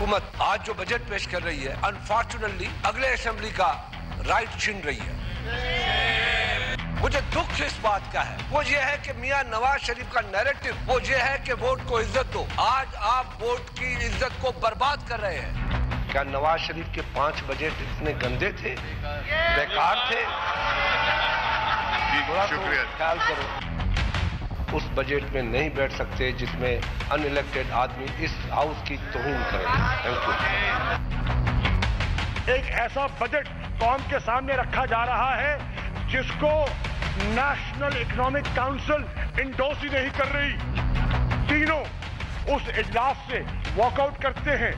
हुकूमत आज जो बजट पेश कर रही है अनफॉर्चुनेटली अगले असेंबली का राइट छीन रही है। मुझे दुख इस बात का है, वो ये है कि मियां नवाज शरीफ का नैरेटिव वो ये है कि वोट को इज्जत दो। आज आप वोट की इज्जत को बर्बाद कर रहे हैं। क्या नवाज शरीफ के 5 बजट इतने गंदे थे, बेकार थे? शुक्रिया। ख्याल करो, उस बजट में नहीं बैठ सकते जिसमें अनइलेक्टेड आदमी इस हाउस की तौहीन करे। Thank you. एक ऐसा बजट कौम के सामने रखा जा रहा है जिसको नेशनल इकोनॉमिक काउंसिल इंडोर्स ही नहीं कर रही। तीनों उस इजलास से वॉकआउट करते हैं।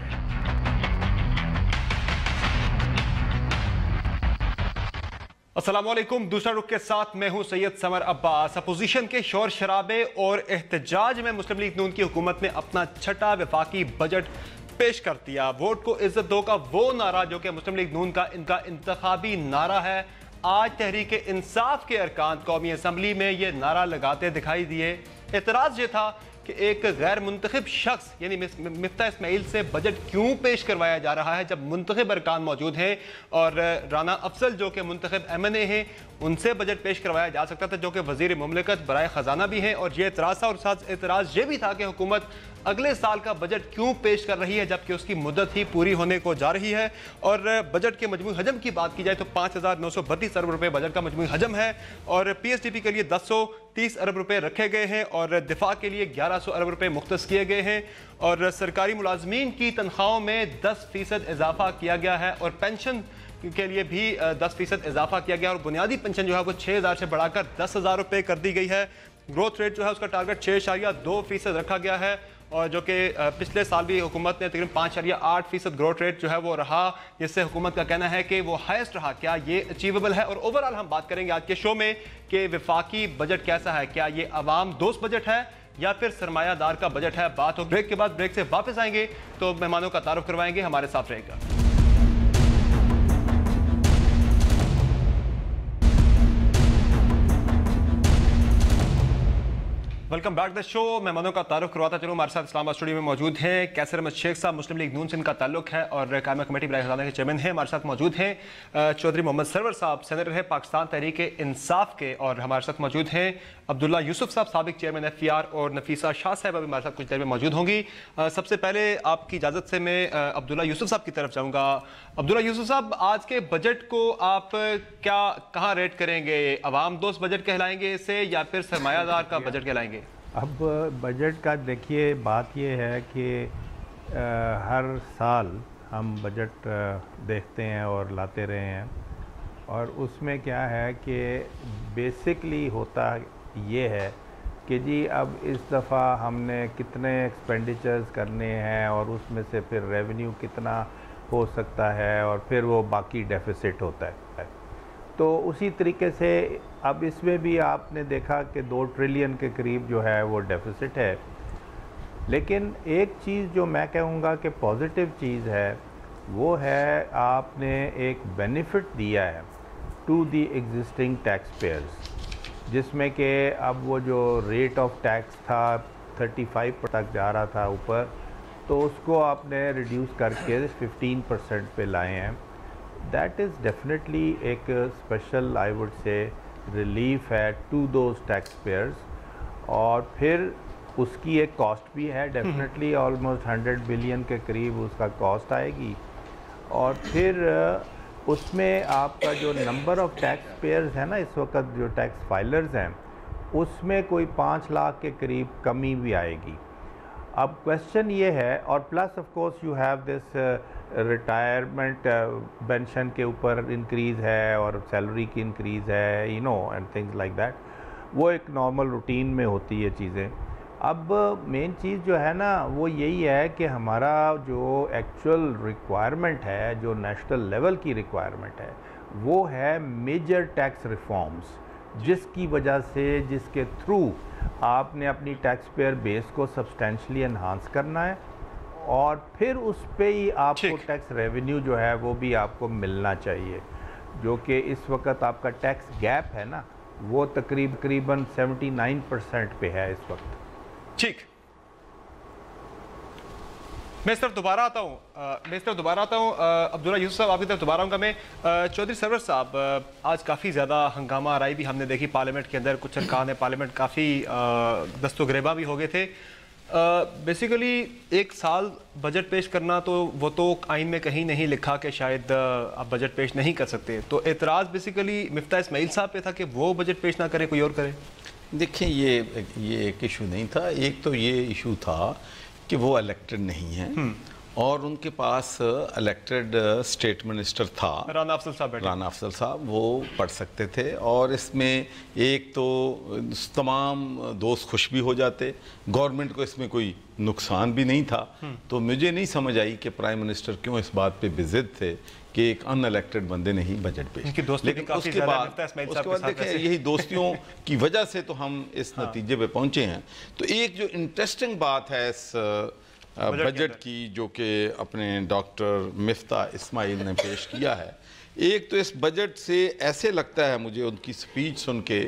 अस्सलामुअलैकुम। दूसरा रुख के साथ मैं हूं सैयद समर अब्बास। अपोजिशन के शोर शराबे और एहतजाज में मुस्लिम लीग नून की हुकूमत ने अपना छठा वफाकी बजट पेश कर दिया। वोट को इज्जत दो का वो नारा जो कि मुस्लिम लीग नून का इनका इंतखाबी नारा है, आज तहरीक इंसाफ के अरकान कौमी असम्बली में ये नारा लगाते दिखाई दिए। एतराज़ ये था कि एक गैर मुंतखब शख्स यानी मिफ्ता इस्माइल से बजट क्यों पेश करवाया जा रहा है जब मुंतखब अरकान मौजूद हैं और राना अफजल जो कि मुंतखब MNA हैं उनसे बजट पेश करवाया जा सकता था जो कि वज़ीर मुमलिकत बराए ख़जाना भी हैं। और ये एतराज़ था और साथ एतराज़ ये भी था कि हुकूमत अगले साल का बजट क्यों पेश कर रही है जबकि उसकी मुद्दत ही पूरी होने को जा रही है। और बजट के मजमूई हजम की बात की जाए तो 5,932 अरब रुपये बजट का मजमूई हजम है और PSDP के लिए 1030 अरब रुपये रखे गए हैं और दिफा के लिए 1100 अरब रुपये मुख्तस किए गए हैं और सरकारी मुलाजमीन की तनख्वाहों में 10% इजाफा किया गया है और पेंशन के लिए भी 10% इजाफा किया गया और बुनियादी पेंशन जो है वो 6,000 से बढ़ाकर 10,000 रुपये कर दी गई है। ग्रोथ रेट जो है उसका टारगेट 6.2% रखा गया है और जो कि पिछले साल भी हुकूमत ने तकरीबन 5.8% ग्रोथ रेट जो है वो रहा, जिससे हुकूमत का कहना है कि वो हाईएस्ट रहा। क्या ये अचीवेबल है? और ओवरऑल हम बात करेंगे आज के शो में कि वफाकी बजट कैसा है, क्या ये अवाम दोस्त बजट है या फिर सरमायादार का बजट है। बात हो ब्रेक के बाद, ब्रेक से वापस आएंगे तो मेहमानों का तारुफ करवाएंगे, हमारे साथ रहेगा। Welcome back the show. मेहमानों का तारुफ करवाता चलो। हमारे साथ इस्लामाबाद स्टूडियो में मौजूद हैं कैसर अहमद शेख साहब, मुस्लिम लीग नून से इनका ताल्लुक है और कायमा कमेटी बराए ख़ज़ाना के चेयरमैन हैं। हमारे साथ मौजूद हैं चौधरी मोहम्मद सरवर साहब, सेनेटर है पाकिस्तान तहरीक इंसाफ के, और हमारे साथ मौजूद हैं अब्दुल्ला यूसुफ साहब, साबिक चेयरमैन FPR, और नफीसा शाह साहब अभी हमारे साथ कुछ देर में मौजूद होंगी। सबसे पहले आपकी इजाज़त से मैं अब्दुल्ला यूसुफ साहब की तरफ जाऊँगा। अब्दुल्ला यूसुफ साहब, आज के बजट को आप क्या कहाँ रेट करेंगे? अवाम दोस्त बजट कहलाएंगे इसे या फिर सरमायादार का बजट कहलाएंगे? अब बजट का देखिए, बात ये है कि हर साल हम बजट देखते हैं और लाते रहे हैं और उसमें क्या है कि बेसिकली होता ये है कि जी अब इस दफ़ा हमने कितने एक्सपेंडिचर्स करने हैं और उसमें से फिर रेवेन्यू कितना हो सकता है और फिर वो बाकी डेफिसिट होता है। तो उसी तरीके से अब इसमें भी आपने देखा कि 2 ट्रिलियन के करीब जो है वो डेफिसिट है। लेकिन एक चीज़ जो मैं कहूँगा कि पॉजिटिव चीज़ है वो है आपने एक बेनिफिट दिया है to the existing taxpayers, जिसमें कि अब वो जो रेट ऑफ टैक्स था 35 तक जा रहा था ऊपर, तो उसको आपने रिड्यूस करके 15% पे लाए हैं। दैट इज़ डेफिनेटली एक special I would say relief है टू दोज टैक्स पेयर्स। और फिर उसकी एक कॉस्ट भी है, डेफिनेटली ऑलमोस्ट 100 बिलियन के करीब उसका कॉस्ट आएगी। और फिर उसमें आपका जो नंबर ऑफ टैक्स पेयर्स है ना इस वक्त जो टैक्स फाइलर्स हैं उसमें कोई 5 लाख के करीब कमी भी आएगी। अब क्वेश्चन ये है, और plus of course you have this retirement pension के ऊपर इंक्रीज़ है और सैलरी की इंक्रीज़ है, you know, and things like that. वो एक नॉर्मल रूटीन में होती है चीज़ें। अब मेन चीज़ जो है ना वो यही है कि हमारा जो एक्चुअल रिक्वायरमेंट है, जो नेशनल लेवल की रिक्वायरमेंट है, वो है मेजर टैक्स रिफॉर्म्स, जिसकी वजह से, जिसके थ्रू आपने अपनी टैक्स पेयर बेस को सब्सटेंशली एनहांस करना है और फिर उस पे ही आपको टैक्स रेवेन्यू जो है वो भी आपको मिलना चाहिए, जो कि इस वक्त आपका टैक्स गैप है ना वो तकरीबन 79% पे है इस वक्त। ठीक, मैं इस तरफ दोबारा आता हूँ अब्दुल्ला यूसुफ साहब, आपकी तरफ दोबारा आऊँगा मैं। चौधरी सरवर साहब, आज काफ़ी ज़्यादा हंगामा आराई भी हमने देखी पार्लियामेंट के अंदर, कुछ अरकान पार्लियामेंट काफ़ी दस्तोगिरेबा भी हो गए थे। बेसिकली एक साल बजट पेश करना, तो वो तो आइन में कहीं नहीं लिखा कि शायद आप बजट पेश नहीं कर सकते, तो एतराज़ बेसिकली मिफ्ता इस्माइल साहब पे था कि वो बजट पेश ना करे, कोई और करे। देखिए ये एक इशू नहीं था, एक तो ये इशू था कि वो इलेक्टेड नहीं हैं और उनके पास इलेक्टेड स्टेट मिनिस्टर था राना अफजल साहब, वो पढ़ सकते थे और इसमें एक तो तमाम दोस्त खुश भी हो जाते, गवर्नमेंट को इसमें कोई नुकसान भी नहीं था। तो मुझे नहीं समझ आई कि प्राइम मिनिस्टर क्यों इस बात पे बेजिद थे कि एक अनइलेक्टेड बंदे ने ही बजट पेश। लेकिन उसके बाद देखिए यही दोस्तियों की वजह से तो हम इस नतीजे पे पहुंचे हैं। तो एक जो इंटरेस्टिंग बात है इस बजट की, जो कि अपने डॉक्टर मिफ्ता इस्माइल ने पेश किया है, एक तो इस बजट से ऐसे लगता है मुझे उनकी स्पीच सुन के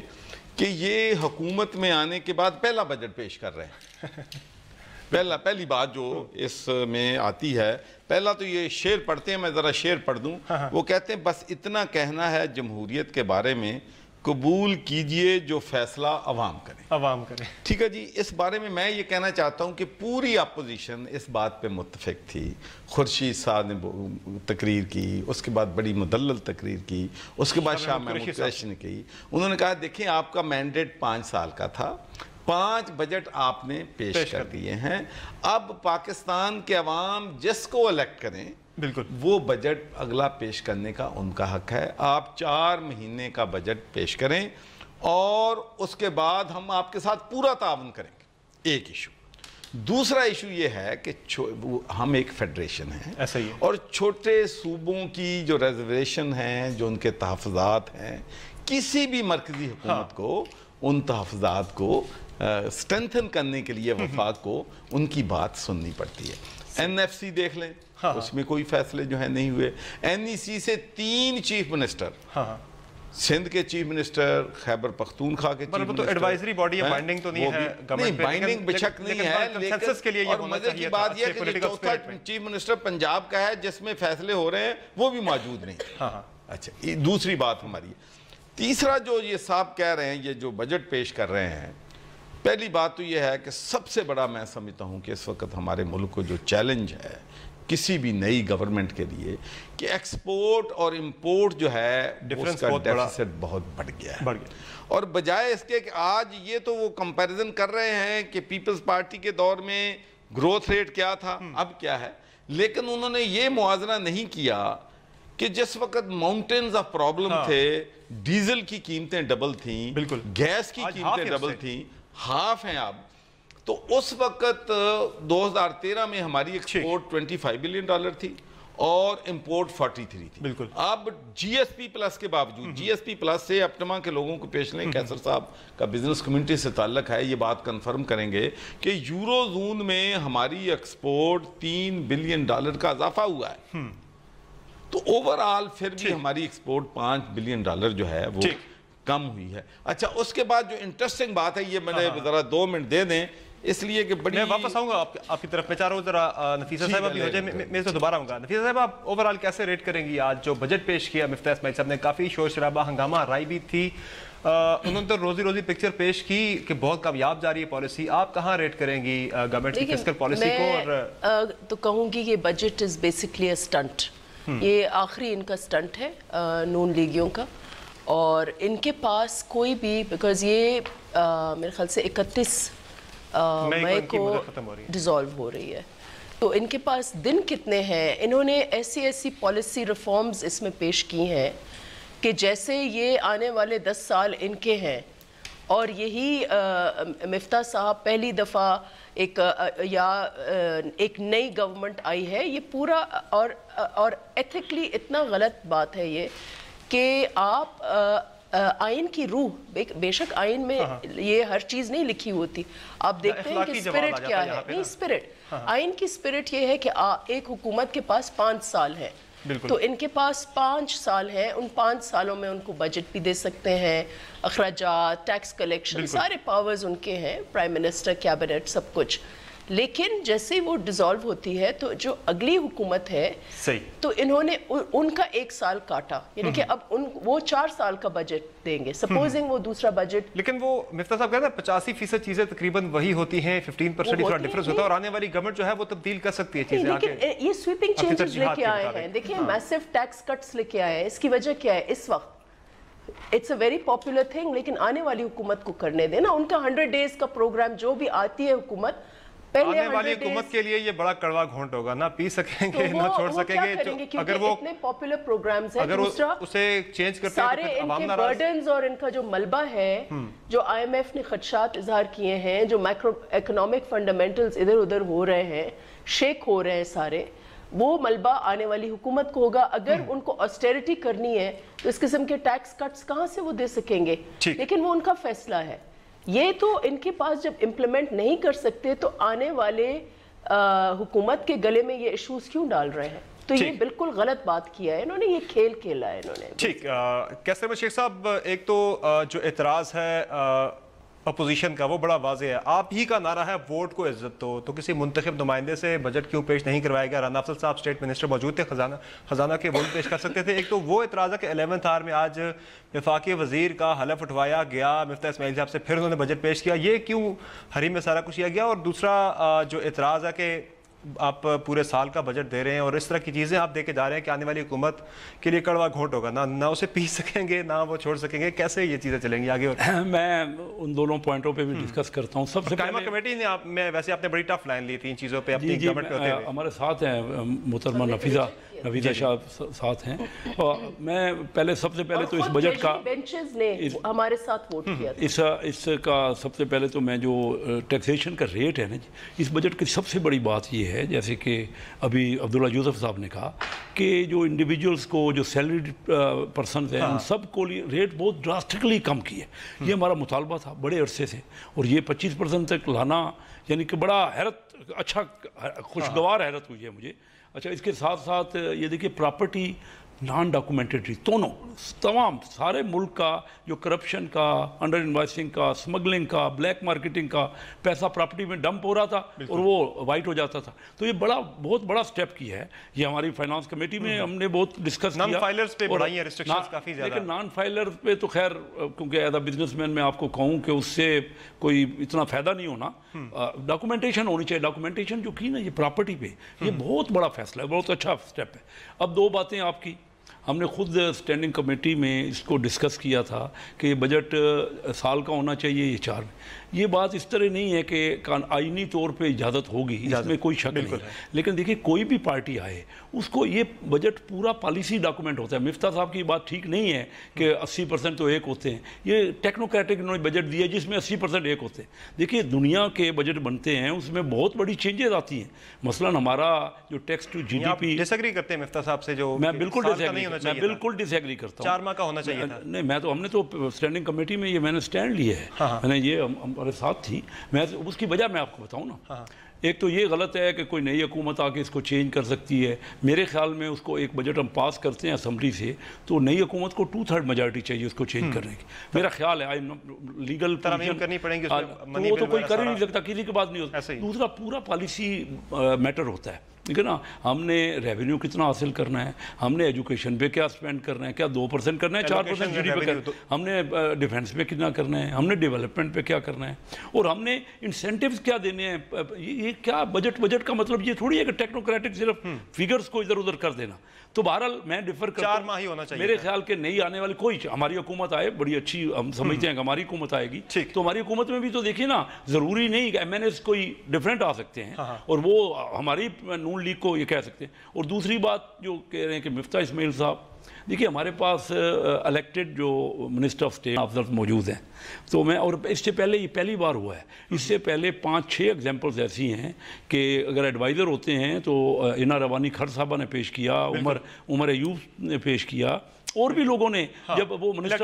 कि ये हुकूमत में आने के बाद पहला बजट पेश कर रहे हैं। पहली बात जो इसमें आती है, पहला तो ये शेर पढ़ते हैं, मैं ज़रा शेर पढ़ दूँ। वो कहते हैं, बस इतना कहना है जमहूरियत के बारे में, कबूल कीजिए जो फैसला अवाम करे। ठीक है जी। इस बारे में मैं ये कहना चाहता हूँ कि पूरी अपोजिशन इस बात पे मुत्तफिक थी। खुर्शीद साहब ने तकरीर की, उसके बाद बड़ी मुदल्लल तकरीर की, उसके बाद शाह महमूद कुरैशी ने की। उन्होंने कहा देखें आपका मैंडेट 5 साल का था, 5 बजट आपने पेश कर दिए हैं, अब पाकिस्तान के अवाम जिसको इलेक्ट करें बिल्कुल वो बजट अगला पेश करने का उनका हक है। आप 4 महीने का बजट पेश करें और उसके बाद हम आपके साथ पूरा ताउन करेंगे। एक इशू। दूसरा इशू ये है कि हम एक फेडरेशन हैं, ऐसा ही है, और छोटे सूबों की जो रिजर्वेशन हैं, जो उनके तहफ़्फ़ुज़ात हैं, किसी भी मरकज़ी हुकूमत को उन तहफ़्फ़ुज़ात को स्ट्रेंथन करने के लिए वफाक को उनकी बात सुननी पड़ती है। NFC देख लें, उसमें कोई फैसले जो है नहीं हुए। NEC से 3 चीफ मिनिस्टर, सिंध के चीफ मिनिस्टर, खैबर पख्तूनख्वा के चीफ मिनिस्टर, तो एडवाइजरी बॉडी है, बाइंडिंग तो नहीं है, नहीं बाइंडिंग बेशक नहीं है, लेकिन और मजे की बात यह है कि चौथा चीफ मिनिस्टर पंजाब का है जिसमें फैसले हो रहे हैं, वो भी मौजूद नहीं। अच्छा, ये दूसरी बात हमारी। तीसरा जो ये साहब कह रहे हैं, ये जो बजट पेश कर रहे हैं, पहली बात तो ये है कि सबसे बड़ा मैं समझता हूँ कि इस वक्त हमारे मुल्क को जो चैलेंज है किसी भी नई गवर्नमेंट के लिए कि एक्सपोर्ट और इंपोर्ट जो है उसका डेफिसिट बहुत बढ़ गया है। और बजाय इसके कि आज ये तो वो कंपैरिजन कर रहे हैं कि पीपल्स पार्टी के दौर में ग्रोथ रेट क्या था, अब क्या है, लेकिन उन्होंने ये मुआवजा नहीं किया कि जिस वक्त माउंटेन्स ऑफ प्रॉब्लम थे, डीजल की कीमतें डबल थी, बिल्कुल गैस की कीमतें डबल थी, हाफ हैं अब। तो उस वक्त 2013 में हमारी एक्सपोर्ट $25 बिलियन थी और इंपोर्ट 43 थी। बिल्कुल। अब GSP प्लस के बावजूद, GSP प्लस से अपटमा के लोगों को पेश लें, कैसर साहब का बिजनेस कम्युनिटी से ताल्लुक है, ये बात कंफर्म करेंगे कि यूरो जोन में हमारी एक्सपोर्ट $3 बिलियन का इजाफा हुआ है। तो ओवरऑल फिर भी हमारी एक्सपोर्ट $5 बिलियन जो है वो कम हुई है। अच्छा, उसके बाद जो इंटरेस्टिंग बात है, ये मैंने जरा 2 मिनट दे दें इसलिए कि बड़ी, मैं वापस आऊंगा आपकी तरफ। मैं चाह रहा हूँ जरा नफीसा साहब भी हो जाए, मैं तो दोबारा आऊंगा। नफीसा साहब, आप ओवरऑल कैसे रेट करेंगी आज जो बजट पेश किया मिफ्ता इस्माइल साहब ने? काफ़ी शोर शराबा हंगामा राय भी थी, उन्होंने तो रोजी पिक्चर पेश की कि बहुत कामयाब जा रही है पॉलिसी। आप कहाँ रेट करेंगी गवर्नमेंट की फिस्कल पॉलिसी को? और तो कहूँगी ये budget is basically a stunt, ये आखिरी इनका स्टंट है नून लीगियों का, और इनके पास कोई भी, बिकॉज ये मेरे ख्याल से 31 मई को डिसॉल्व हो रही है, तो इनके पास दिन कितने हैं? इन्होंने ऐसी पॉलिसी रिफॉर्म्स इसमें पेश की हैं कि जैसे ये आने वाले 10 साल इनके हैं, और यही मिफ्ता साहब पहली दफ़ा एक नई गवर्नमेंट आई है, ये पूरा और एथिकली इतना गलत बात है ये कि आप आइन की रूह, बेशक आइन में ये हर चीज़ नहीं लिखी होती, आप देखते हैं कि स्पिरिट क्या है। नहीं, स्पिरिट, आइन की स्पिरिट ये है कि एक हुकूमत के पास 5 साल है, तो इनके पास 5 साल हैं, उन 5 सालों में उनको बजट भी दे सकते हैं, अखराजात, टैक्स कलेक्शन, सारे पावर्स उनके हैं, प्राइम मिनिस्टर, कैबिनेट, सब कुछ। لیکن جیسے وہ ڈیزالو ہوتی ہے تو جو اگلی حکومت ہے تو انہوں نے ان کا 1 سال کاٹا، یعنی کہ اب وہ 4 سال کا بجٹ دیں گے، سپوزنگ وہ دوسرا بجٹ. لیکن وہ مفتاح صاحب کہتے ہیں 85% چیزیں تقریباً وہی ہوتی ہیں، 15% تھوڑا ڈفرنس ہوتا ہے، اور آنے والی گورنمنٹ جو ہے وہ تبدیل کر سکتی ہے چیزیں. لیکن یہ سویپنگ چینجز لے کے آئے ہیں، دیکھیں میسو ٹیکس کٹس لے کے آئے ہیں. اس کی وجہ کیا ہے؟ اس وقت it's a very popular thing, لیکن آنے والی حکومت کو کرنے دینا. ان کا 100 ڈیز کا پروگرام جو بھی آتی ہے حکومت، آنے والی حکومت کے لیے یہ بڑا کڑوا گھونٹ ہوگا، نہ پی سکیں گے نہ چھوڑ سکیں گے. اگر وہ اتنے پاپولر پروگرامز ہیں، اگر اسے چینج کرتے ہیں سارے ان کے برڈنز اور ان کا جو ملبہ ہے، جو آئی ایم ایف نے خدشات اظہار کیے ہیں، جو مائکرو اکنامک فنڈامنٹلز ادھر ادھر ہو رہے ہیں، شیک ہو رہے ہیں سارے، وہ ملبہ آنے والی حکومت کو ہوگا. اگر ان کو آسٹیرٹی کرنی ہے تو اس قسم کے ٹیکس کٹس کہاں سے وہ دے سکیں گے؟ لیکن وہ ان کا فیصلہ ہے. یہ تو ان کے پاس جب امپلیمنٹ نہیں کر سکتے تو آنے والے حکومت کے گلے میں یہ ایشوز کیوں ڈال رہے ہیں؟ تو یہ بالکل غلط بات کیا ہے انہوں نے، یہ کھیل کھیلا ہے انہوں نے. ٹھیک. کیسر احمد شیخ صاحب، ایک تو جو اعتراض ہے اپوزیشن کا وہ بڑا واضح ہے. آپ ہی کا نعرہ ہے ووٹ کو عزت دو، تو کسی منتخب نمائندے سے بجٹ کیوں پیش نہیں کروایا گیا؟ رانا افضل صاحب اسٹیٹ منسٹر موجود تھے، خزانہ کے وہ پیش کر سکتے تھے. ایک تو وہ اعتراض ہے کہ 11th آور میں آج وفاقی وزیر کا حلف اٹھوایا گیا مفتاح اسماعیل صاحب سے، پھر انہوں نے بجٹ پیش کیا، یہ کیوں حریم میں سارا کچھ کیا گیا؟ اور دوسرا جو اعتراض ہے کہ آپ پورے سال کا بجٹ دے رہے ہیں اور اس طرح کی چیزیں آپ دے کے جا رہے ہیں کہ آنے والی حکومت کے لیے کڑوا گھونٹ ہوگا، نہ اسے پی سکیں گے نہ وہ چھوڑ سکیں گے. کیسے یہ چیزیں چلیں گی آگے؟ میں ان دونوں پوائنٹوں پہ بھی ڈسکس کرتا ہوں. سب سے قائمہ کمیٹی نے ویسے آپ نے بڑی ٹف لائن لی تھی ان چیزوں پہ اپنی گورنمنٹ پہ ہوتے ہوئے. ہمارے ساتھ ہیں محترمہ نفیزہ شاہ ساتھ ہیں. میں سب سے پہلے تو اس بجٹ کا بینچز نے ہمارے ساتھ ووٹ کیا، اس کا سب سے پہلے تو میں جو ٹیکسیشن کا ریٹ ہے نا، اس بجٹ کی سب سے بڑی بات یہ ہے، جیسے کہ ابھی عبداللہ یوسف صاحب نے کہا کہ جو انڈیویجولز کو، جو سیلریڈ پرسنز ہیں، ان سب کو ریٹ بہت ڈراسٹکلی کم کی ہے. یہ ہمارا مطالبہ تھا بڑے عرصے سے، اور یہ 25% تک لانا یعنی کہ بڑا حیرت، اچھا خوشگوار حیرت ہوئی ہے مجھے. اچھا، اس کے ساتھ ساتھ یہ دیکھیے پراپرٹی نان ڈاکومنٹڈ تمام سارے ملک کا جو کرپشن کا، انڈر انوائسنگ کا، اسمگلنگ کا، بلیک مارکیٹنگ کا پیسہ پراپرٹی میں ڈمپ ہو رہا تھا اور وہ وائٹ ہو جاتا تھا. تو یہ بہت بڑا سٹیپ کیا ہے. یہ ہماری فائنانس کمیٹی میں ہم نے بہت ڈسکس کیا. نان فائلرز پہ بڑھائی ہیں ریسٹرکشنز کافی زیادہ. لیکن نان فائلرز پہ تو خیر، کیونکہ ایز اے بزنس مین میں آپ کو کہوں کہ اس سے کوئی اتنا فائدہ نہیں ہونا. ڈاکومنٹیشن ہونی چاہیے. ڈاکومنٹیشن جو کی نا یہ پراپرٹی پہ، یہ بہت بڑا فیصلہ ہے، بہت اچھا سٹیپ ہے. اب 2 باتیں آپ کی، ہم نے خود اسٹینڈنگ کمیٹی میں اس کو ڈسکس کیا تھا کہ یہ بجٹ سال کا ہونا چاہیے، یہ 4 میں. یہ بات اس طرح نہیں ہے کہ آئینی طور پہ اجازت ہوگی، اس میں کوئی شک نہیں ہے. لیکن دیکھیں کوئی بھی پارٹی آئے اس کو یہ بجٹ پورا پالیسی ڈاکومنٹ ہوتا ہے. مفتاح صاحب کی بات ٹھیک نہیں ہے کہ 80% تو ایک ہوتے ہیں. یہ ٹیکنوکریٹک انہوں نے بجٹ دیا جس میں 80% ایک ہوتے ہیں. دیکھیے دنیا کے بجٹ بنتے ہیں اس میں بہت بڑی چینجز آتی ہیں. مثلا ہمارا جو tax to G D P, disagree کرتے ہیں مفتاح صاحب سے؟ جو میں بالکل ڈس ایگری کرتا ہوں. 4 ماہ کا ہونا چاہیے تھا. نہیں، ہم نے تو اسٹینڈنگ کمیٹی میں یہ میں نے سٹینڈ لیا ہے. میں نے یہ ہمارے ساتھ تھی. میں اس کی وجہ میں آپ کو بتاؤں نا. ایک تو یہ غلط ہے کہ کوئی نئی حکومت آ کے اس کو چینج کر سکتی ہے. میرے خیال میں اس کو ایک بجٹ ہم پاس کرتے ہیں اسمبلی سے تو نئی حکومت کو 2/3 میجارٹی چاہیے اس کو چینج کرنے کی. میرا خیال ہے لیگل ترمیم کرنی پڑیں گی، وہ تو کوئی کر ہی نہیں سکتا، کسی کے بعد نہیں ہوتا. دوسرا پورا پالیسی میٹر ہوتا ہے، ٹھیک ہے نا. ہم نے ریونیو کتنا حاصل کرنا ہے، ہم نے ایجوکیشن پہ کیا سپینڈ کرنا ہے، کیا 2% کرنا ہے، 4% جی ڈی پہ کرنا ہے، ہم نے ڈیفینس پہ کتنا کرنا ہے، ہم نے ڈیولپمنٹ پہ کیا کرنا ہے، اور ہم نے انسینٹیوز کیا دینے ہیں. یہ کیا بجٹ کا مطلب یہ تھوڑی ہے کہ ٹیکنوکریٹک صرف فگرز کو ادھر ادھر کر دینا. تو بہرحال میں ڈیفر کرتا ہوں 4 ماہ ہی ہونا چاہیے. میرے خیال کے نئی آنے والی کوئی ہماری حکومت آئے بڑی اچھی، ہم سمجھتے ہیں کہ ہماری حکومت آئے گی تو ہماری حکومت میں بھی تو دیکھیے نا، ضروری نہیں کہ ایم این ایس کوئی ڈفرینٹ آ سکتے ہیں اور وہ ہماری نون لیگ کو یہ کہہ سکتے ہیں. اور دوسری بات جو کہہ رہے ہیں کہ مفتاح اسماعیل صاحب، دیکھیے ہمارے پاس الیکٹڈ جو منسٹر آف اسٹیٹ افسر موجود ہیں. تو میں، اور اس سے پہلے یہ پہلی بار ہوا ہے، اس سے پہلے 5-6 ایگزامپلز ایسی ہیں کہ اگر ایڈوائزر ہوتے ہیں تو اینا روانی کھر صاحبہ نے پیش کیا، عمر ایوب نے پیش کیا، اور بھی لوگوں نے جب وہ منسٹر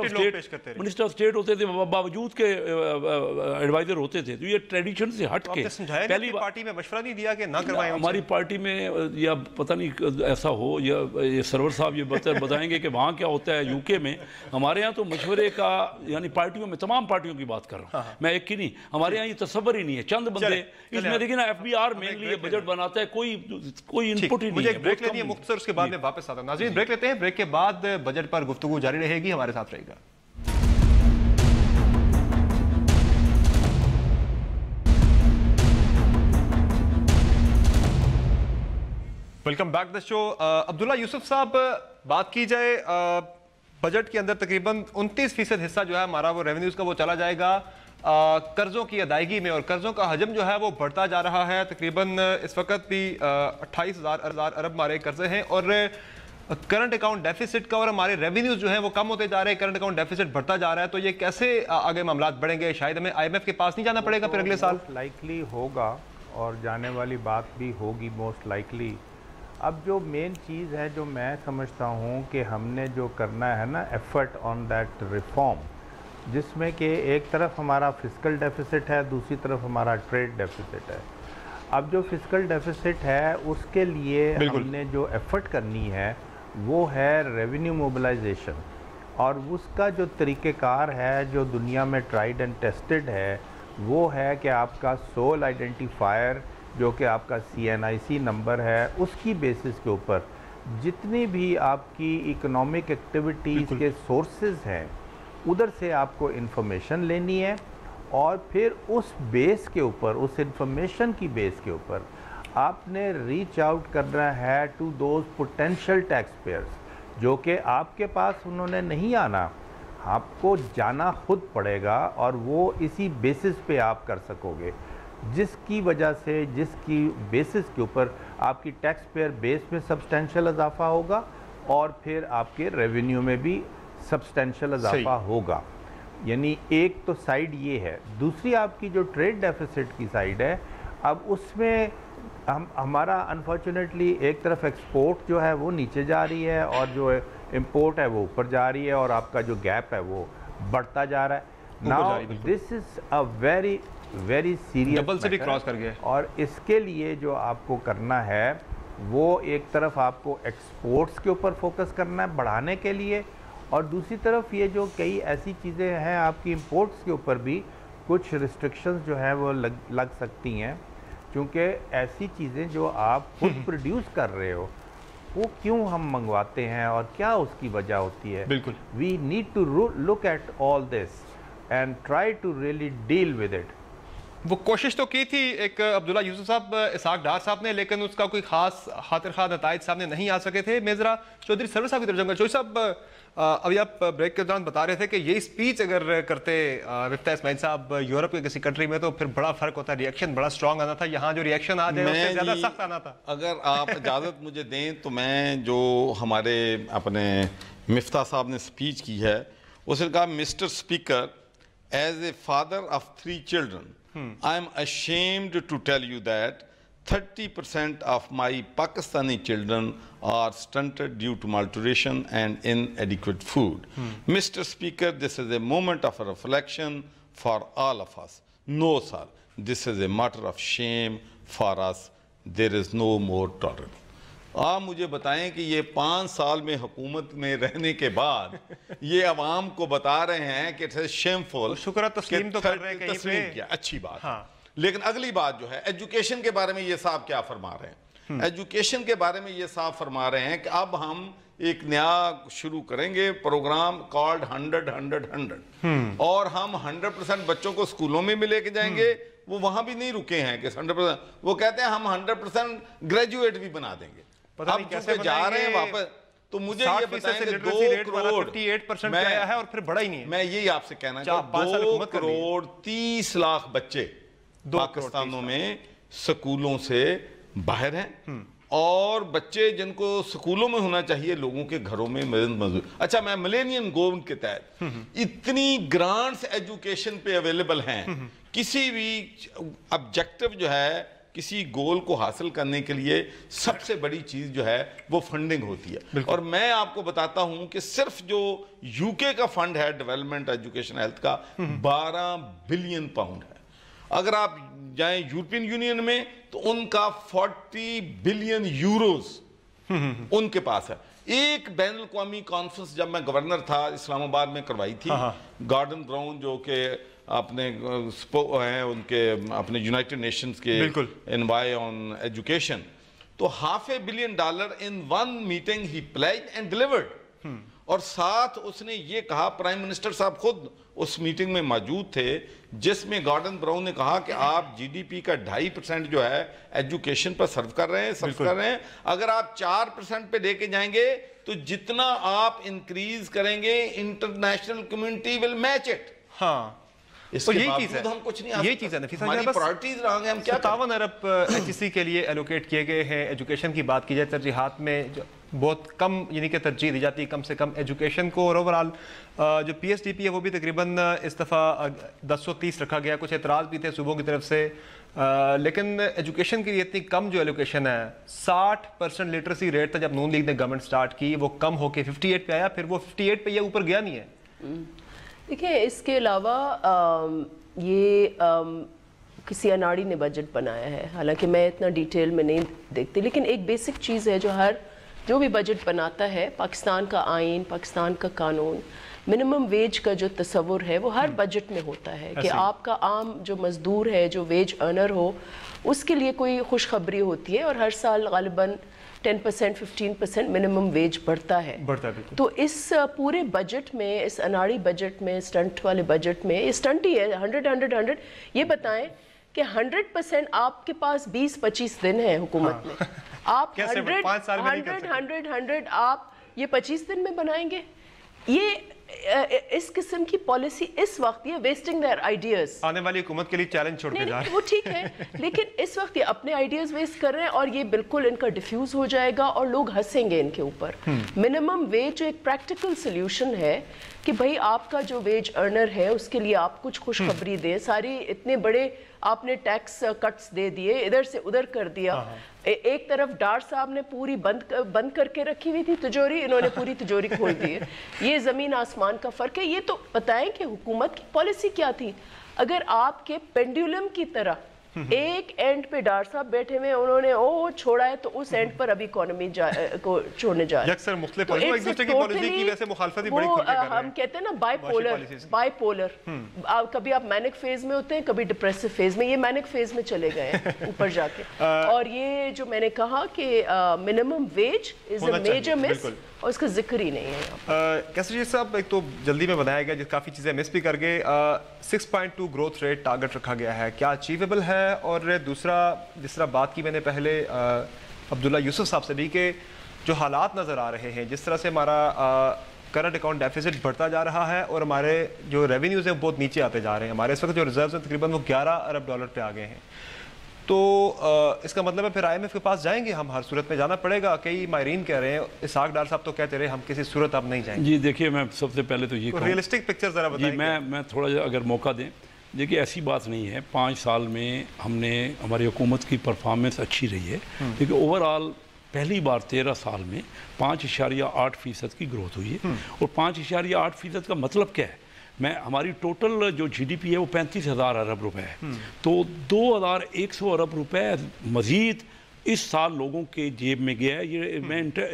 آف اسٹیٹ ہوتے تھے باوجود کے ایڈوائزر ہوتے تھے، تو یہ ٹریڈیشن سے ہٹ کے پہلی پارٹی میں مشورہ نہیں دیا کہ نہ کروائیں؟ ہماری پارٹی میں یا پتہ نہیں ایسا ہو، یا یہ سرور صاحب یہ بتائیں گے کہ وہاں کیا ہوتا ہے یو کے میں. ہمارے ہاں تو مشورے کا یعنی پارٹیوں میں تمام پارٹیوں کی بات کر رہا ہوں میں، ایک کی نہیں. ہمارے یہاں یہ تصور ہی نہیں ہے، چند بندے اس میں دیکھیں نا ایف بی آر مینلی یہ بجٹ بناتا ہے، کوئی انپٹ ہی نہیں ہے. مجھے ایک بریک لینی ہے مختصر، اس کے بعد میں واپس آتا ہوں. ناظرین بریک لیتے ہیں، بریک کے بعد بجٹ پر گفتگو جاری رہے گی، ہمارے ساتھ رہے گا. ویلکم بیک دا شو. عبداللہ یوسف صاحب، بات کی جائے بجٹ کے اندر تقریباً 29% حصہ جو ہے ہمارا وہ ریونیوز کا وہ چلا جائے گا قرضوں کی ادائیگی میں، اور قرضوں کا حجم جو ہے وہ بڑھتا جا رہا ہے. تقریباً اس وقت بھی 28,000 ارب ہمارے قرضے ہیں، اور کرنٹ اکاؤنٹ ڈیفیسٹ کا اور ہمارے ریونیوز جو ہیں وہ کم ہوتے جا رہے ہیں، کرنٹ اکاؤنٹ ڈیفیسٹ بڑھتا جا رہا ہے. تو یہ کیسے آگے معاملات بڑھیں گے؟ شاید ہمیں آئی ایم ایف کے پاس نہیں جانا پڑے گا پھر اگلے سال؟ لائکلی ہوگا، اور جانے والی بات بھی ہوگی موسٹ لائکلی. اب جو مین چیز ہے جو میں سمجھتا ہوں کہ ہم نے جو کرنا ہے نا ایفرٹ آن دیٹ ریفارم، جس میں کہ ایک طرف ہمارا فسکل ڈیفیسٹ ہے، دوسری طرف ہمارا ٹریڈ ڈیفیسٹ ہے. اب جو فسکل ڈیفیسٹ ہے اس کے لیے ہم نے جو ایفرٹ کرنی ہے وہ ہے ریونیو موبلائزیشن، اور اس کا جو طریقہ کار ہے جو دنیا میں ٹرائیڈ اینڈ ٹیسٹڈ ہے وہ ہے کہ آپ کا سول آئیڈینٹیفائر جو کہ آپ کا CNIC نمبر ہے، اس کی بیسس کے اوپر جتنی بھی آپ کی اکنامک ایکٹیویٹیز کے سورسز ہیں ادھر سے آپ کو انفارمیشن لینی ہے، اور پھر اس بیس کے اوپر، اس انفارمیشن کی بیس کے اوپر آپ نے ریچ آؤٹ کرنا ہے to those potential taxpayers, جو کہ آپ کے پاس انہوں نے نہیں آنا، آپ کو جانا خود پڑے گا، اور وہ اسی بیسس پہ آپ کر سکو گے، جس کی وجہ سے جس کی بیسس کے اوپر آپ کی ٹیکس پیئر بیس میں سبسٹینشیل اضافہ ہوگا، اور پھر آپ کے ریونیو میں بھی سبسٹینشیل اضافہ ہوگا. یعنی ایک تو سائیڈ یہ ہے. دوسری آپ کی جو ٹریڈ ڈیفیسٹ کی سائیڈ ہے، اب اس میں ہمارا انفارچونیٹلی ایک طرف ایکسپورٹ جو ہے وہ نیچے جا رہی ہے، اور جو امپورٹ ہے وہ اوپر جا رہی ہے، اور آپ کا جو گیپ ہے وہ بڑھتا جا رہا ہے. Now this is a very very serious double سے بھی کراس کر گئے، اور اس کے لیے جو آپ کو کرنا ہے وہ ایک طرف آپ کو ایکسپورٹس کے اوپر فوکس کرنا ہے بڑھانے کے لیے، اور دوسری طرف یہ جو کئی ایسی چیزیں ہیں آپ کی امپورٹس کے اوپر بھی کچھ ریسٹرکشنز جو ہیں وہ لگ سکتی ہیں، کیونکہ ایسی چیزیں جو آپ خود پروڈیوس کر رہے ہو وہ کیوں ہم منگواتے ہیں اور کیا اس کی وجہ ہوتی ہے. بالکل we need to look at all this and try to really deal with it. وہ کوشش تو کی تھی ایک عبداللہ یوسف صاحب، اسحاق ڈار صاحب نے، لیکن اس کا کوئی خاص خاطر خواہ نتائج سامنے نہیں آ سکے تھے. میں ذرا چودھری سرور صاحب کی طرف جاؤں گا. چودھری صاحب، ابھی آپ بریک کے دوران بتا رہے تھے کہ یہ اسپیچ اگر کرتے مفتاح اسماعیل صاحب یورپ کے کسی کنٹری میں تو پھر بڑا فرق ہوتا ہے، ریئیکشن بڑا اسٹرانگ آنا تھا. یہاں جو ریئیکشن آ جائے اس سے زیادہ سخت آنا تھا. اگر آپ اجازت مجھے دیں تو میں جو ہمارے اپنے مفتاح صاحب نے اسپیچ کی ہے اس نے کہا، mister speaker, as a father of 3 children, I am ashamed to tell you that 30% of my Pakistani children are stunted due to malnutrition and inadequate food. Mr. Speaker, this is a moment of reflection for all of us. No, sir, this is a matter of shame for us. There is no more tolerance. آپ مجھے بتائیں کہ یہ 5 سال میں حکومت میں رہنے کے بعد یہ عوام کو بتا رہے ہیں کہ it's shameful. شکر تسلیم تو کر رہے ہیں کہیں پہ. کیا اچھی بات ہے. لیکن اگلی بات جو ہے ایجوکیشن کے بارے میں یہ صاحب کیا فرما رہے ہیں. ایجوکیشن کے بارے میں یہ صاحب فرما رہے ہیں کہ اب ہم ایک نیا شروع کریں گے پروگرام کالڈ 100-100-100، اور ہم 100% بچوں کو اسکولوں میں بھی لے کے جائیں گے. وہ وہاں بھی نہیں رکے ہیں کہ 100%، وہ کہتے ہیں ہم 100% گریجویٹ بھی بنا دیں گے. اب کیسے جا رہے ہیں واپس، تو مجھے یہ بتائیں کہ 2 کروڑ 58% پہ آیا ہے اور پھر بڑا ہی نہیں ہے. میں یہی آپ سے کہنا چاہتا ہوں 2 کروڑ 30 لاکھ بچے پاکستانوں میں سکولوں سے باہر ہیں، اور بچے جن کو سکولوں میں ہونا چاہیے لوگوں کے گھروں میں مزدور. اچھا، میں ملینیم گول کے تحت اتنی گرانٹس ایجوکیشن پہ اویلیبل ہیں، کسی بھی آبجیکٹو جو ہے کسی گول کو حاصل کرنے کے لیے سب سے بڑی چیز جو ہے وہ فنڈنگ ہوتی ہے. اور میں آپ کو بتاتا ہوں کہ صرف جو یو کے کا فنڈ ہے ڈیولپمنٹ ایجوکیشن ہیلتھ کا 12 بلین پاؤنڈ ہے. اگر آپ جائیں یورپین یونین میں تو ان کا 40 بلین یوروز ان کے پاس ہے. ایک بین الاقوامی کانفرنس جب میں گورنر تھا اسلام آباد میں کروائی تھی, گارڈن براؤن جو کہ اپنے ہیں ان کے اپنے یونائٹڈ نیشنز کے انوائے آن ایجوکیشن, تو $500 million in one meeting he pledged and delivered. اور ساتھ اس نے یہ کہا, پرائم منسٹر صاحب خود اس میٹنگ میں موجود تھے, جس میں گارڈن براؤن نے کہا کہ آپ جی ڈی پی کا 2.5% جو ہے ایجوکیشن پر صرف کر رہے ہیں, اگر آپ 4% پہ لے کے جائیں گے تو جتنا آپ انکریز کریں گے international community will match it. ہاں اس کے باوجود ہم کچھ نہیں, یہ چیز ہے ہماری پرائورٹیز رہا گے, ہم کیا 57 ارب ایچ سی کے لیے ایلوکیٹ کیے گئے ہیں. ایجوکیشن کی بات کی جائے ترجیحات میں بہت کم یعنی کہ ترجیح دی جاتی ہے کم سے کم ایجوکیشن کو, اور اوورال جو پی ایس ڈی پی ہے وہ بھی تقریباً اس دفعہ 1030 رکھا گیا. کچھ اعتراض بھی تھے صوبوں کی طرف سے, لیکن ایجوکیشن کے لیے اتنی کم جو ایلوکیشن ہے, 60% لٹریسی ریٹ تھا جب نون لیگ نے گورنمنٹ سٹارٹ کی, وہ کم ہو کے 58 پہ آیا, پھر وہ 58 پہ یہ اوپر گیا نہیں ہے. دیکھیں اس کے علاوہ یہ کسی اناڑی نے بجٹ بنایا ہے, حالانکہ میں اتنا ڈیٹیل میں نہیں دیکھتی, لیکن ایک بیسک چیز ہے جو بھی بجٹ بناتا ہے, پاکستان کا آئین, پاکستان کا قانون, منیمم ویج کا جو تصور ہے وہ ہر بجٹ میں ہوتا ہے کہ آپ کا عام جو مزدور ہے, جو ویج ارنر ہو, اس کے لیے کوئی خوشخبری ہوتی ہے, اور ہر سال غالباً 10% 15% منیمم ویج بڑھتا ہے. تو اس پورے بجٹ میں, اس اناڑی بجٹ میں, اسٹنٹ والے بجٹ میں, یہ اسٹنٹ ہی ہے 100 یہ بتائیں کہ 100% آپ کے پاس 20-25 دن ہے حکومت میں, آپ 100 آپ یہ 25 دن میں بنائیں گے. یہ اس قسم کی پالیسی اس وقت یہ ویسٹنگ دیئر آئیڈیاز, آنے والی حکومت کے لیے چیلنج چھوڑ کے جا رہے ہیں. وہ ٹھیک ہے, لیکن اس وقت یہ اپنے آئیڈیاز ویسٹ کر رہے ہیں, اور یہ بالکل ان کا ڈیفیوز ہو جائے گا اور لوگ ہنسیں گے ان کے اوپر. منیمم ویج ایک پریکٹیکل سلیوشن ہے کہ بھائی آپ کا جو ویج ارنر ہے اس کے لیے آپ کچھ خوشخبری دیں. ساری اتنے بڑے آپ نے ٹیکس کٹس دے دیے, ادھر سے ادھر کر دیا. ایک طرف ڈار صاحب نے پوری بند کر کے رکھی ہوئی تھی تجوری, انہوں نے پوری تجوری کھول دی ہے. یہ زمین آسمان کا فرق ہے. یہ تو بتائیں کہ حکومت کی پالیسی کیا تھی. اگر آپ کے پینڈولم کی طرح ایک اینڈ پہ ڈار صاحب بیٹھے ہوئے, انہوں نے چھوڑا ہے تو اس اینڈ پر ابھی اکانومی کو چھوڑنے جا رہے ہیں. اکثر مختلف ایک دوسرے کی پالیسی کی وجہ سے مخالفت ہی بڑی کھل کے کر رہے ہیں. ہم کہتے ہیں نا بائی پولر, کبھی آپ مینک فیز میں ہوتے ہیں, کبھی ڈپریسو فیز میں. یہ مینک فیز میں چلے گئے ہیں اوپر جا کے. اور یہ جو میں نے کہا کہ منیمم ویج از اے میجر مس, اور اس کا ذکر ہی نہیں ہے. کیسر جی صاحب, ایک تو جلدی میں بنایا گیا, کافی چیزیں مس بھی کر گئے. 6.2 گروتھ ریٹ ٹارگٹ رکھا گیا ہے, کیا اچیویبل ہے؟ اور دوسرا جس طرح بات کی میں نے پہلے عبداللہ یوسف صاحب سے بھی, کہ جو حالات نظر آ رہے ہیں, جس طرح سے ہمارا کرنٹ اکاؤنٹ ڈیفیسٹ بڑھتا جا رہا ہے اور ہمارے جو ریونیوز ہیں بہت نیچے آتے جا رہے ہیں. ہمارے اس وقت جو ریزروز ہیں تقریباً وہ $11 ارب پہ آ گئے ہیں. تو اس کا مطلب ہے پھر آئی ایم ایف کے پاس جائیں گے ہم, ہر صورت میں جانا پڑے گا. کئی ماہرین کہہ رہے ہیں, اسحاق ڈار صاحب تو کہتے رہے ہم کسی صورت اب نہیں جائیں گے. جی دیکھیے, میں سب سے پہلے تو یہ کہوں, ریئلسٹک پکچر ذرا بتائیں. جی میں تھوڑا جا اگر موقع دیں, دیکھیے ایسی بات نہیں ہے. 5 سال میں ہم نے, ہماری حکومت کی پرفارمنس اچھی رہی ہے, کیونکہ اوورآل پہلی بار 13 سال میں 5.8% کی گروتھ ہوئی ہے. اور 5.8% کا مطلب کیا ہے؟ ہماری ٹوٹل جو جی ڈی پی ہے وہ 35,000 ارب روپے ہے, تو 2,100 ارب روپے مزید اس سال لوگوں کے جیب میں گیا ہے.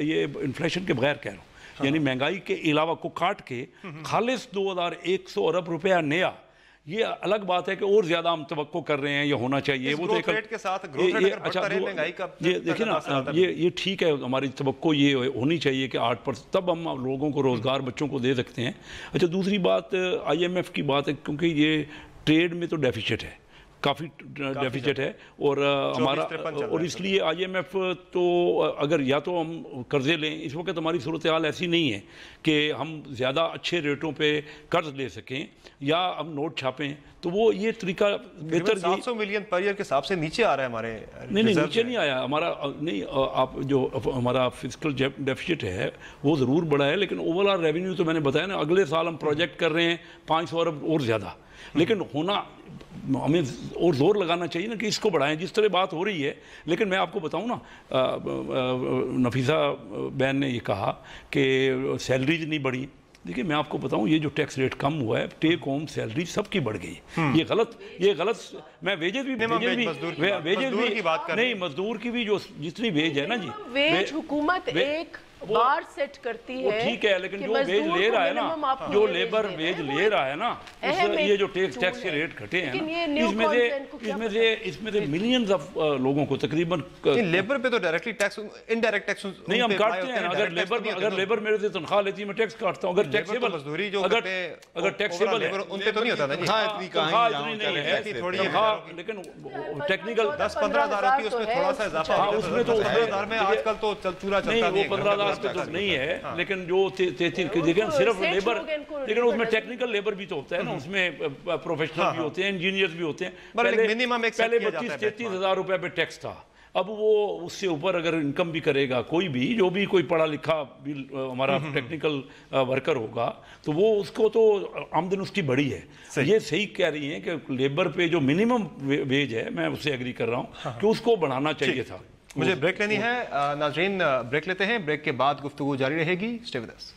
یہ انفلیشن کے بغیر کہہ رہا ہوں, یعنی مہنگائی کے علاوہ کو کاٹ کے خالص 2,100 ارب روپیہ نیا. یہ الگ بات ہے کہ اور زیادہ ہم توقع کر رہے ہیں, یہ ہونا چاہیے. وہ گروتھ ریٹ کے ساتھ گروتھ ریٹ اگر بڑھتا رہے مہنگائی کا, یہ دیکھیں نا, یہ ٹھیک ہے, ہماری توقع یہ ہونی چاہیے کہ 8%, تب ہم لوگوں کو روزگار بچوں کو دے سکتے ہیں. اچھا, دوسری بات آئی ایم ایف کی بات ہے, کیونکہ یہ ٹریڈ میں تو ڈیفیسٹ ہے, کافی ڈیفیسٹ ہے, اور ہمارا, اور اس لیے آئی ایم ایف تو اگر یا تو ہم قرضے لیں, اس وقت ہماری صورتحال ایسی نہیں ہے کہ ہم زیادہ اچھے ریٹوں پہ قرض لے سکیں, یا ہم نوٹ چھاپیں, تو وہ یہ طریقہ بہتر. 700 ملین پر ایئر کے حساب سے نیچے آ رہا ہے ہمارے. نہیں نیچے نہیں آیا ہمارا, نہیں, آپ جو ہمارا فسکل ڈیفیسٹ ہے وہ ضرور بڑا ہے, لیکن اوور آل ریونیو تو میں نے بتایا نا, اگلے سال ہم پروجیکٹ کر رہے ہیں 500 ارب اور زیادہ. लेकिन होना हमें और जोर लगाना चाहिए ना कि इसको बढ़ाएं, जिस तरह बात हो रही है। लेकिन मैं आपको बताऊं ना, नफीसा बहन ने ये कहा कि सैलरीज नहीं बढ़ी। देखिए मैं आपको बताऊं, ये जो टैक्स रेट कम हुआ है, टेक होम सैलरी सबकी बढ़ गई। ये गलत मैं वेजेस भी नहीं, मजदूर की भी जो जितनी वेज है ना जी, वेज हुकूमत एक बार सेट करती है, ठीक है, लेकिन जो वेज ले रहा है ना, जो लेबर वेज ले रहा है ना, ये जो टैक्स के रेट घटे हैं ना, इसमें से मिलियंस ऑफ लोगों को तकरीबन लेबर पे तो डायरेक्टली टैक्स, इनडायरेक्ट टैक्स नहीं हम काटते हैं। अगर लेबर मेरे से तनख्वाह लेती है, मैं टैक्स काटता हूँ। अगर टैक्सेबल मजदूरी जो अगर टैक्सेबल है उन पे तो नहीं होता ना जी, नहीं है थोड़ी, लेकिन टेक्निकल 10-15 हज़ार होती है, उसमें थोड़ा सा इजाफा, उसमें तो 15,000 में आजकल तो चूरा चलता नहीं, 15,000 तो नहीं है। लेकिन जो 33 देखिए सिर्फ लेबर, लेकिन उसमें टेक्निकल लेबर भी तो होता है ना, उसमें प्रोफेशनल भी होते हैं, इंजीनियर्स भी होते हैं। पहले 25-33 हज़ार रुपए पे टैक्स था, अब वो उससे ऊपर अगर इनकम भी करेगा कोई भी, जो भी कोई पढ़ा लिखा भी हमारा टेक्निकल वर्कर होगा, तो वो उसको तो आमदन उसकी बढ़ी है। ये सही कह रही हैं कि लेबर पे जो मिनिमम वेज है, मैं उससे एग्री कर रहा हूँ कि उसको बढ़ाना चाहिए था। मुझे ब्रेक लेनी है नाज़रीन, ब्रेक लेते हैं, ब्रेक के बाद गुफ्तगू जारी रहेगी। Stay with us.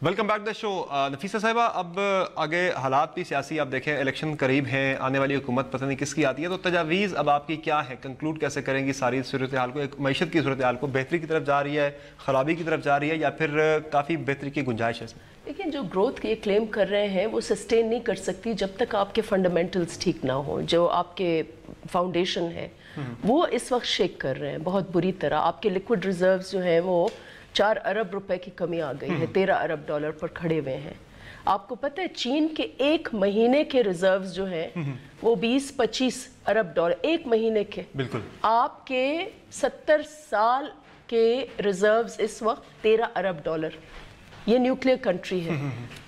Welcome back the show. Nafisa साहिबा, अब आगे हालात भी सियासी, आप देखें इलेक्शन करीब हैं, आने वाली हुकूमत पता नहीं किसकी आती है, तो तजावीज़ अब आपकी क्या है, कंक्लूड कैसे करेंगी सारी सूरत हाल को, एक मईशत की सूरत हाल को? बेहतरी की तरफ जा रही है, ख़राबी की तरफ जा रही है, या फिर काफ़ी बेहतरी की गुंजाइश है इसमें? लेकिन जो ग्रोथ ये क्लेम कर रहे हैं वो सस्टेन नहीं कर सकती जब तक आपके फंडामेंटल्स ठीक ना हो। जो आपके फाउंडेशन है वो इस वक्त शेक कर रहे हैं बहुत बुरी तरह। आपके लिक्विड रिजर्व्स जो हैं वो 4 अरब रुपए की कमी आ गई है, 13 अरब डॉलर पर खड़े हुए हैं। आपको पता है चीन के एक महीने के रिजर्व्स जो हैं वो 20-25 अरब डॉलर एक महीने के। बिल्कुल। आपके 70 साल के रिजर्व्स इस वक्त 13 अरब डॉलर। ये न्यूक्लियर कंट्री है।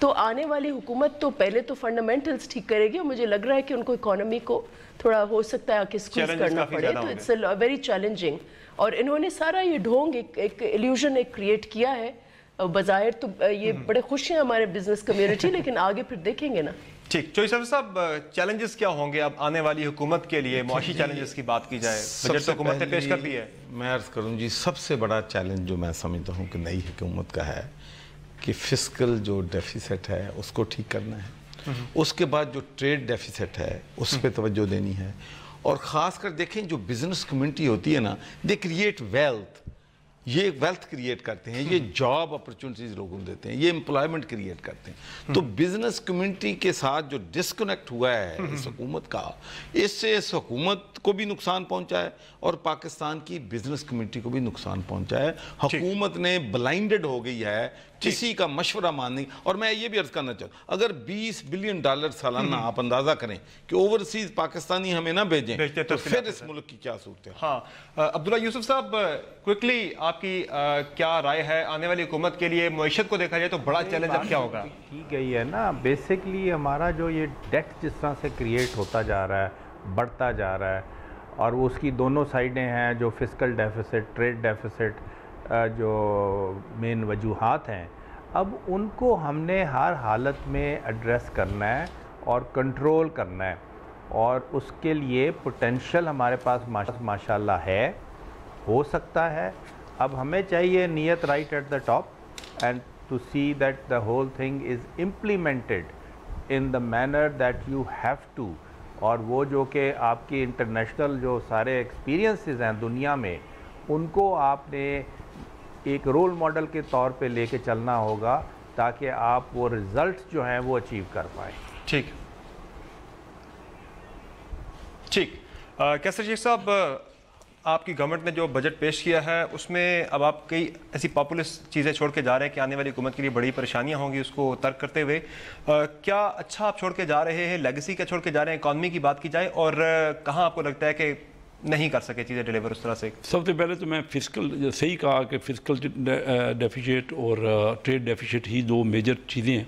तो आने वाली हुकूमत तो पहले तो फंडामेंटल्स ठीक करेगी, और मुझे लग रहा है कि उनको इकोनॉमी को थोड़ा हो सकता है कि स्क्वीज करना पड़े, तो इट्स वेरी चैलेंजिंग। और इन्होंने सारा ये ढोंग एक इल्यूजन एक क्रिएट किया है। बज़ाहिर तो ये बड़े खुश हैं हमारे बिजनेस कम्युनिटी, लेकिन आगे फिर देखेंगे ना। ठीक, चौधरी साहब, चैलेंजेस क्या होंगे अब आने वाली हुकूमत के लिए? मुआशी चैलेंजेस की बात की जाए, बजट तो हुकूमत ने पेश कर दी है। मैं अर्ज करूं जी, सबसे बड़ा चैलेंज जो मैं समझता हूं कि नई हुकूमत का है कि फिस्कल जो डेफिसिट है उसको ठीक करना है। उसके बाद जो ट्रेड डेफिसिट है उस पर तवज्जो देनी है। और ख़ासकर देखें जो बिजनेस कम्युनिटी होती है ना, दे क्रिएट वेल्थ, ये वेल्थ क्रिएट करते हैं, ये जॉब अपॉर्चुनिटीज लोगों को देते हैं, ये एम्प्लॉयमेंट क्रिएट करते हैं। तो बिजनेस कम्युनिटी के साथ जो डिस्कनेक्ट हुआ है इस हुकूमत का, इससे इस हुकूमत को भी नुकसान पहुंचा है और पाकिस्तान की बिजनेस कम्युनिटी को भी नुकसान पहुंचा है। हुकूमत ने ब्लाइंडेड हो गई है, किसी का मशवरा मानने। और मैं ये भी अर्ज करना चाहूँ, अगर $20 बिलियन सालाना आप अंदाजा करें कि ओवरसीज पाकिस्तानी हमें ना भेजें तो फिर इस मुल्क की क्या सूरत है? हाँ, अब्दुल्ला यूसुफ साहब, क्विकली आपकी क्या राय है आने वाली हुकूमत के लिए? मईशत को देखा जाए तो बड़ा चैलेंज अब क्या होगा? की गई है ना, बेसिकली हमारा जो ये डेट जिस तरह से क्रिएट होता जा रहा है, बढ़ता जा रहा है, और उसकी दोनों साइडें हैं, जो फिस्कल डेफिसिट, ट्रेड डेफिसिट, जो मेन वजूहात हैं, अब उनको हमने हर हालत में एड्रेस करना है और कंट्रोल करना है। और उसके लिए पोटेंशियल हमारे पास माशाल्लाह है, हो सकता है। अब हमें चाहिए नीयत right at the top and to see that the whole thing is implemented in the manner that you have to. और वो जो कि आपकी इंटरनेशनल जो सारे एक्सपीरियंसेस हैं दुनिया में, उनको आपने एक रोल मॉडल के तौर पे लेके चलना होगा ताकि आप वो रिज़ल्ट जो हैं वो अचीव कर पाएँ। ठीक ठीक। कैसर शेख साहब, आपकी गवर्नमेंट ने जो बजट पेश किया है उसमें अब आप कई ऐसी पॉपुलिस्ट चीज़ें छोड़ के जा रहे हैं कि आने वाली हुकूमत के लिए बड़ी परेशानियां होंगी, उसको तर्क करते हुए क्या अच्छा आप छोड़ के जा रहे हैं? लेगेसी क्या छोड़ के जा रहे हैं? इकॉनमी की बात की जाए, और कहाँ आपको लगता है कि नहीं कर सके चीज़ें डिलीवर उस तरह से? सबसे पहले तो मैं फिस्कल, सही कहा कि फिस्कल डेफिसिट और ट्रेड डेफिसिट ही दो मेजर चीज़ें हैं।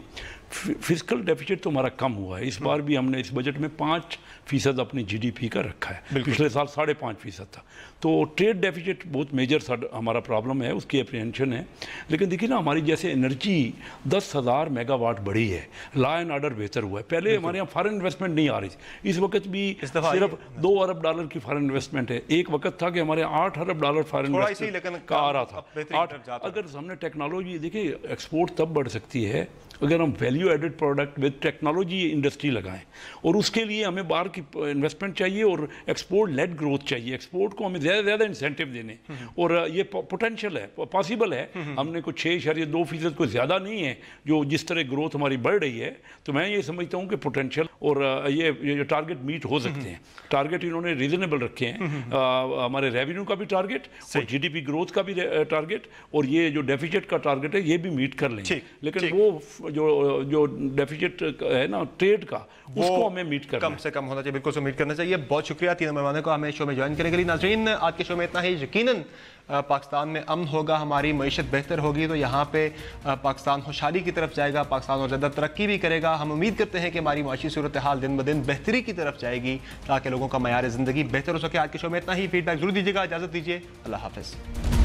फिजिकल डेफिसिट तो हमारा कम हुआ है। इस बार भी हमने इस बजट में 5% अपनी GDP का रखा है, पिछले साल 5.5% था। तो ट्रेड डेफिसिट बहुत मेजर हमारा प्रॉब्लम है, उसकी अप्रीहेंशन है। लेकिन देखिए ना, हमारी जैसे एनर्जी 10,000 मेगावाट बढ़ी है, लॉ एंड ऑर्डर बेहतर हुआ है। पहले हमारे यहाँ फॉरेन इन्वेस्टमेंट नहीं आ रही थी, इस वक्त भी सिर्फ $2 अरब की फॉरेन इन्वेस्टमेंट है। एक वक्त था कि हमारे $8 अरब फॉरेन इन्वेस्टमेंट का आ रहा था। अगर हमने टेक्नोलॉजी, देखिए एक्सपोर्ट तब बढ़ सकती है अगर हम value added product with technology industry लगाएं, और उसके लिए हमें बाहर की इन्वेस्टमेंट चाहिए और एक्सपोर्ट लेड ग्रोथ चाहिए। एक्सपोर्ट को हमें ज़्यादा इंसेंटिव देने, और ये पोटेंशियल है, पॉसिबल है। हमने कुछ 6.2% कोई ज़्यादा नहीं है जो जिस तरह ग्रोथ हमारी बढ़ रही है। तो मैं ये समझता हूँ कि पोटेंशियल और ये टारगेट मीट हो सकते हैं। टारगेट इन्होंने रीजनेबल रखे हैं, हमारे रेवेन्यू का भी टारगेट और GDP ग्रोथ का भी टारगेट, और ये जो डेफिसिट का टारगेट है ये भी मीट कर लेंगे। लेकिन वो जो डेफिसिट है ना ट्रेड का, उसको हमें मीट करना कम से कम होना चाहिए, बिल्कुल से मीट करना चाहिए। बहुत शुक्रिया तीनों मेहमानों को हमें शो में ज्वाइन करने के लिए। नाज़रीन, आज के शो में इतना ही। यकीनन पाकिस्तान में अमन होगा, हमारी मईशत बेहतर होगी, तो यहाँ पे पाकिस्तान खुशहाली की तरफ जाएगा, पाकिस्तान और ज़्यादा तरक्की भी करेगा। हम उम्मीद करते हैं कि हमारी माशी सूरत हाल दिन ब दिन बेहतरी की तरफ जाएगी, ताकि लोगों का मयार ज़िंदगी बेहतर हो सके। आज के शो में इतना ही। फीडबैक जरूर दीजिएगा। इजाज़त दीजिए, अल्लाह हाफ़िज़।